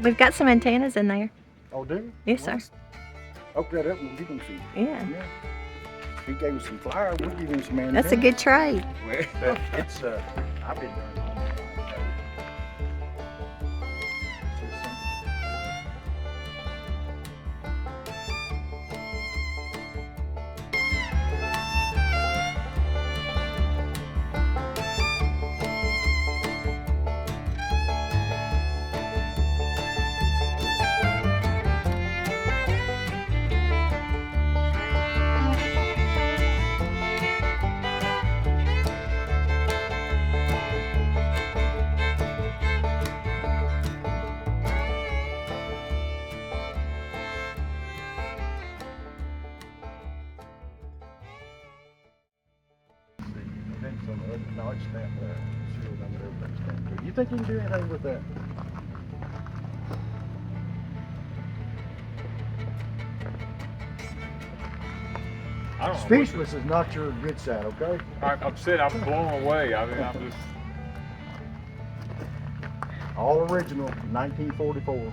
We've got some antennas in there. Oh, do you? Yes, sir. Open that up and we'll give him some. Yeah. He gave us some flowers, we'll give him some antennas. That's a good trade. It's, I've been doing all my life. No, it's stamped there. Sealed under everything stamped too. You think you can do anything with that? I don't know. Speechless is not your good side, okay? I'm sitting, I'm blown away. I mean, I'm just. All original, 1944.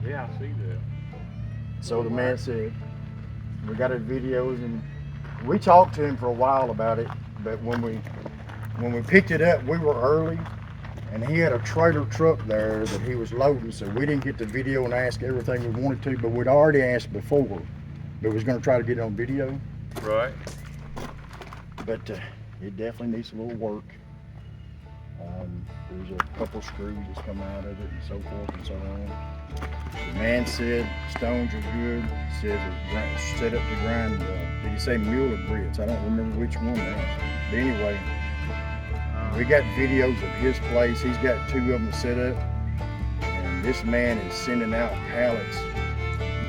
Yeah, I see that. So the man said, we got his videos and we talked to him for a while about it, but when we picked it up, we were early and he had a trailer truck there that he was loading, so we didn't get the video and ask everything we wanted to, but we'd already asked before, but we was gonna try to get it on video. Right. But it definitely needs a little work. There's a couple screws that's come out of it and so forth and so on. The man said stones are good. He says it's set up to grind, did he say mule or grits? I don't remember which one now. But anyway, we got videos of his place. He's got 2 of them set up. And this man is sending out pallets.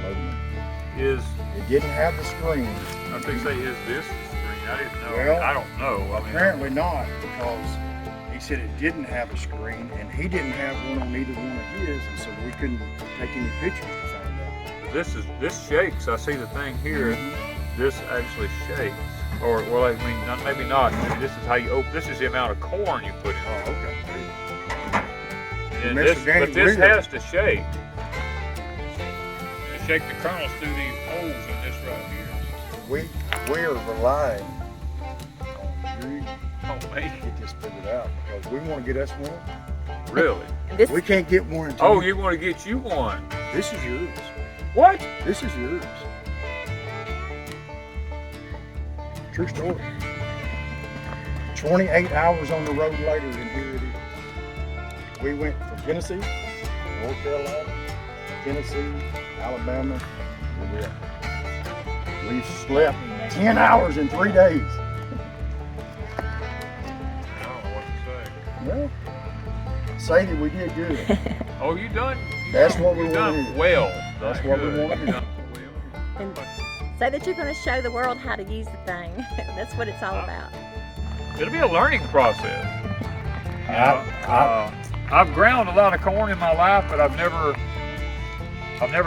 Loading them. It didn't have the screen. I think say is this the screen? I didn't know. Well, I don't know. I mean, apparently not, because he said it didn't have a screen and he didn't have one on either one of his, and so we couldn't take any pictures to find out. this shakes. I see the thing here. This actually shakes. Or well, I mean, maybe not. Maybe this is how you open. This is the amount of corn you put in. Oh, okay. And this has to shake. To shake the kernels through these holes in this right here. We are relying on you Oh, man. to get this figured out because we want to get us one. Really? We can't get one until Oh, you want to get you one? This is yours. What? This is yours. True story. 28 hours on the road later, and here it is. We went from Tennessee, North Carolina, Tennessee, Alabama, and we slept 10 hours in 3 days. I don't know what to Well, say that we did good. say. Oh, you done? That's what we you want to done hear. well. That's what we want to You hear. done well. And say that you're going to show the world how to use the thing. That's what it's all about. It'll be a learning process. You know, I've ground a lot of corn in my life, but I've never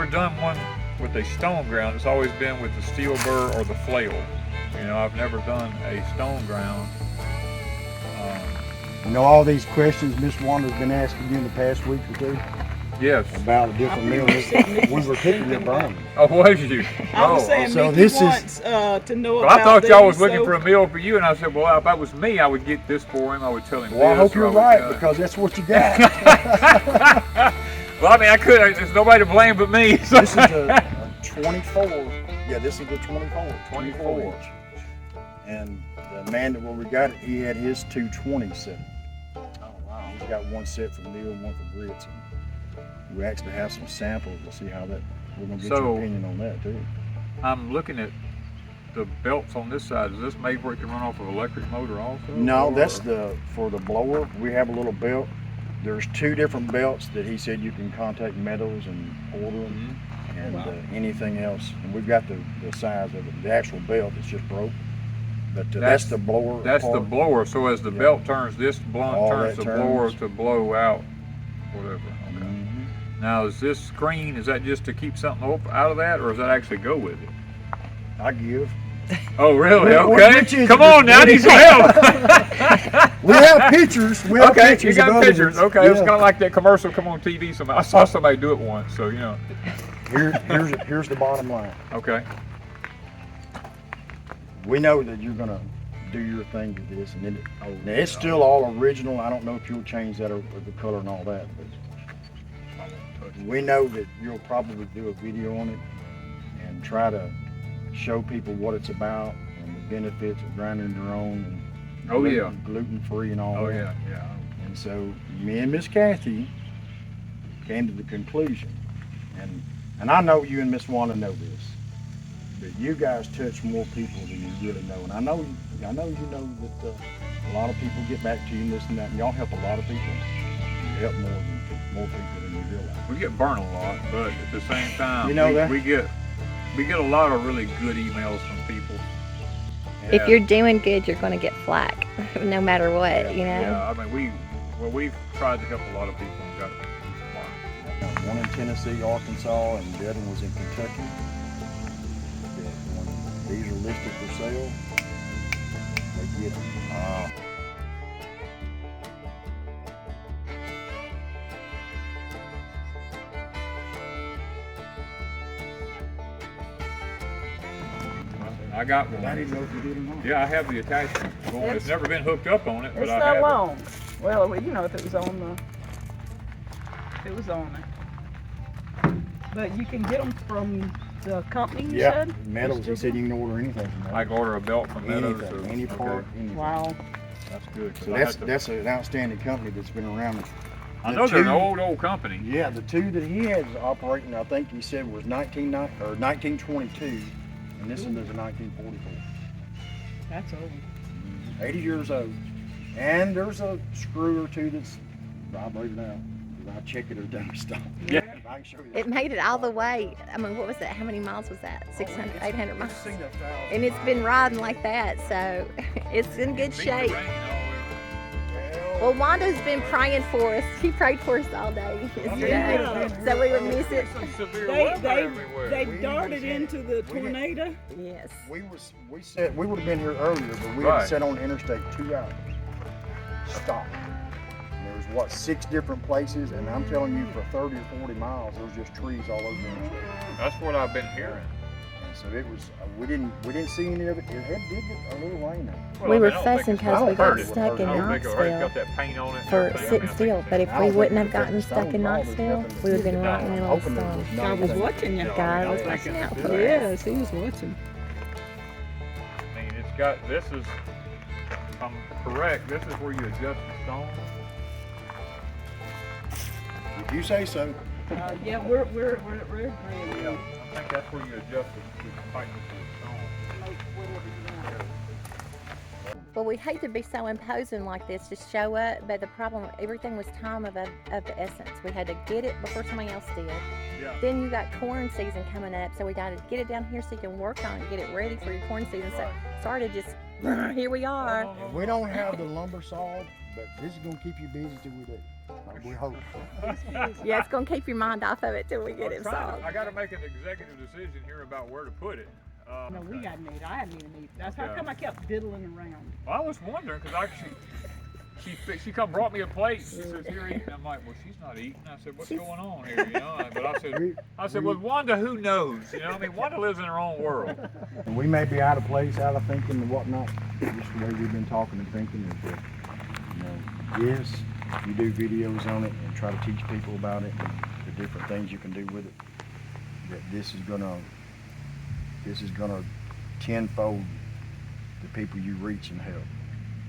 done one with a stone ground. It's always been with the steel burr or the flail. You know, I've never done a stone ground. You know all these questions Miss Wanda's been asking you in the past week or two Yes. about the different meals. We were picking your brain. Oh, was you? I was saying so Mickey this is- wants to know Well, about I thought y'all was these, looking so- for a meal for you, and I said, well, if that was me, I would get this for him. I would tell him Well, I this. hope or you're I would, right because that's what you got. Well, I mean, I could. There's nobody to blame but me. So. This is a 24. Yeah, this is the 24 inch. And the man that when we got it, he had his 220 set. Oh, wow. He's got one set for meal, one for grits. And we actually have some samples to see how that. We're gonna get your So- opinion on that too. I'm looking at the belts on this side. Is this made where it can run off of electric motor also? No, Or- that's for the blower. We have a little belt. There's 2 different belts that he said you can contact Meadows and order them, and anything else. And we've got the size of it. The actual belt is just broke. But that's the blower. That's the part. blower. So as the Yeah. belt turns, this All turns that the blower turns. to blow out, whatever. Okay. Mhm. Now, is this screen, is that just to keep something out of that, or does that actually go with it? I give. Oh, really? What Okay. is Come it? on now, I need some help. We have pictures. We have Okay, you pictures got of other pictures. ones. Okay, it's Yeah. kind of like that commercial come on TV. I saw somebody do it once, so you know. Here's the bottom line. Okay. We know that you're gonna do your thing with this, and then now it's still all original. I don't know if you'll change that or the color and all that, but we know that you'll probably do a video on it and try to show people what it's about and the benefits of grinding your own and gluten free and all Oh that. yeah. And so me and Miss Kathy came to the conclusion, and I know you and Miss Wanda know this, that you guys touch more people than you really know. And I know you know that a lot of people get back to you and this and that, and y'all help a lot of people. You help more people than you realize. We get burned a lot, but at the same time, You know that? we get a lot of really good emails from people. If you're doing good, you're going to get flack, no matter what, you know. Yeah, I mean we've tried to help a lot of people and got it. One in Tennessee, Arkansas, and the other one was in Kentucky. When these are listed for sale, they get them. I got one. I didn't know if you did or not. Yeah, I have the attachment. Well, it's never been hooked up on it, but It's I not have long. Well, you know, if it was on there. But you can get them from the company, you Yeah, said? Meadow. He said you can order anything from it. Meadow. I can order a belt from Meadow. Anything, any part, anything. Wow. That's good. 'Cause So that's an outstanding company that's been around. I know they're an old company. Yeah, the two that he has operating, I think he said was 1922, and this one is a 1944. That's old. 80 years old. And there's a screw or two that's vibrating out. I check it or don't stop. Yeah. I can show you It made it all the way. I mean, what was that? How many miles was that? 600, 800 miles. It's seen 1,000 And it's been riding like that, so it's in good Beat the shape. rain all Well, Wanda's been praying for us. She prayed for us all day yesterday, so we would miss it. Some severe They weather everywhere. they darted into the tornado. Yes. we would have been here earlier, but we had Right. to sit on the interstate 2 hours. Stop. And there was what, 6 different places, and I'm telling you, for 30 or 40 miles, there was just trees all over the interstate. That's what I've been hearing. And so it was. We didn't see any of it. It did get a little rain. Well, We I were mean, I don't think fussing it's because gonna we got hurt it. stuck in I don't think it'll hurt it. It's got Knoxville that paint on it. and for everything. I sitting mean, I still. think But if I we don't wouldn't think have gotten it's stuck in stone wall, there's Knoxville, nothing we would have been to- right in the middle of Hoping the there storm. was God was nothing. watching you. No, God I was think watching it's out a for good- us. Yes, he was watching. I mean, it's got, this is, if I'm correct, this is where you adjust the stone. If you say so. Yeah, we're agreeing. Yeah. I think that's where you adjust the tightness of the stone. Well, we hate to be so imposing like this, just show up, but the problem, everything was time of the essence. We had to get it before somebody else did. Yeah. Then you got corn season coming up, so we got to get it down here so you can work on it, get it ready for your corn season. So started just, here we are. We don't have the lumber sawed, but this is gonna keep you busy till we do. We hope. Yeah, it's going to keep your mind off of it till we get it I'm trying solved. to- I got to make an executive decision here about where to put it. No, we got meat. I hadn't eaten meat. That's how Okay. come I kept diddling around. Well, I was wondering because she come brought me a plate. She says, "Here, eat." And I'm like, "Well, she's not eating." I said, "What's going on here?" You know. But I said, "With Wanda, who knows?" You know. I mean, Wanda lives in her own world. And we may be out of place, out of thinking and whatnot. Just the way we've been talking and thinking is that, yes, you do videos on it and try to teach people about it and the different things you can do with it. That this is gonna tenfold the people you reach and help.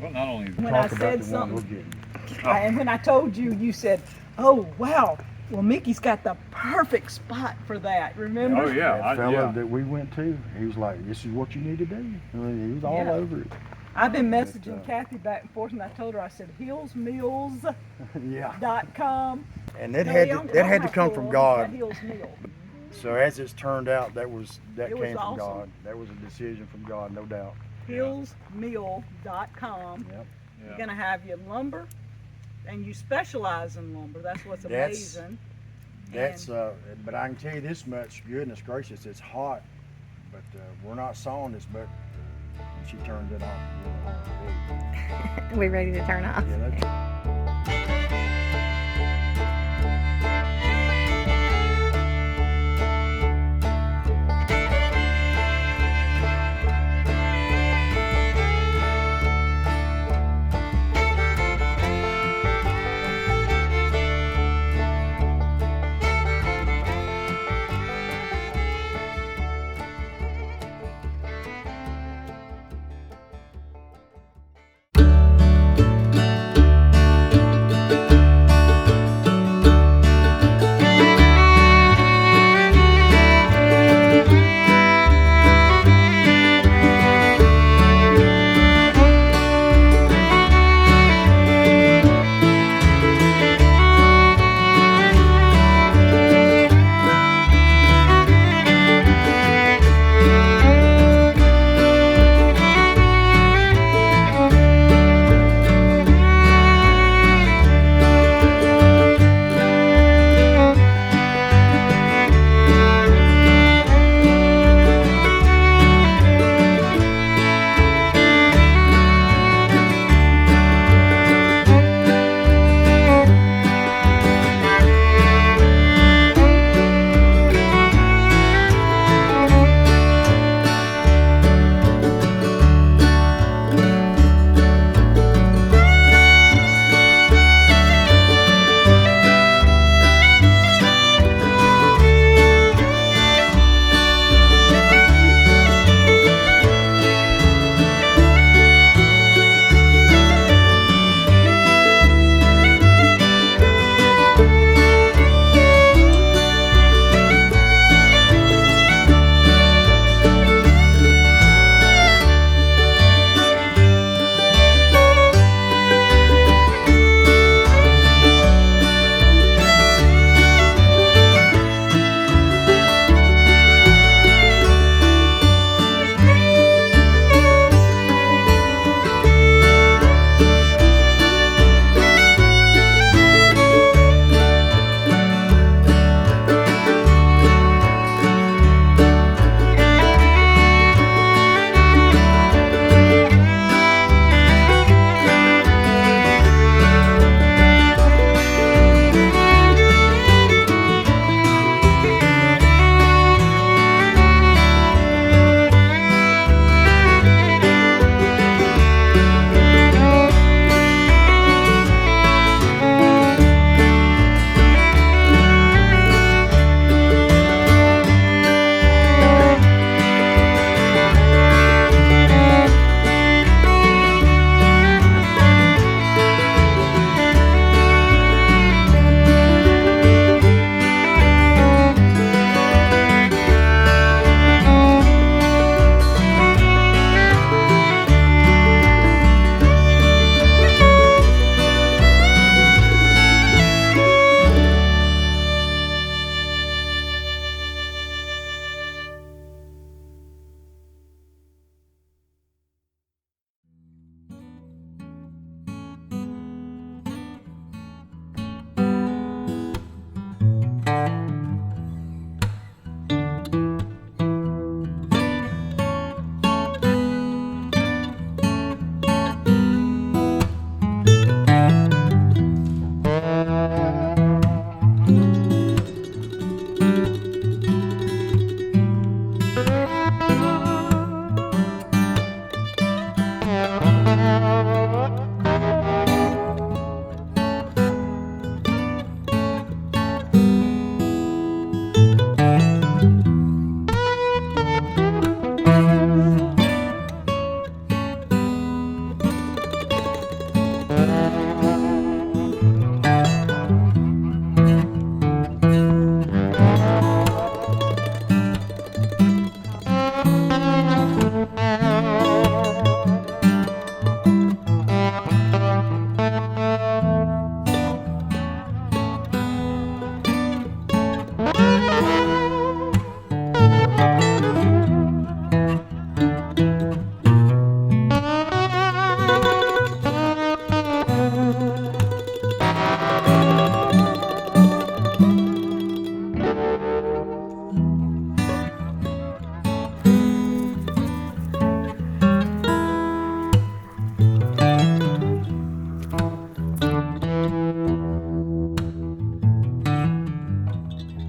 Well, not only When Talk I about said the one we're something, getting. and when I told you, you said, "Oh wow, well Mickey's got the perfect spot for that." Remember? Oh yeah, That fellow yeah. that we went to, he was like, "This is what you need to do." I mean, he was all Yeah. over it. I've been But, messaging Kathy back and forth, and I told her, I said, hillsmills.com. Yeah. And that had to come from God. Hills Mill. So as it's turned out, that It was came from awesome. God. That was a decision from God, no doubt. Hillsmill.com. Yep. You're gonna have your lumber, and you specialize in lumber. That's what's That's- amazing. That's but I can tell you this much, goodness gracious, it's hot, but we're not sawing this, but And she turned it off real hard. We ready to turn off? Yeah, that's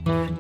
it.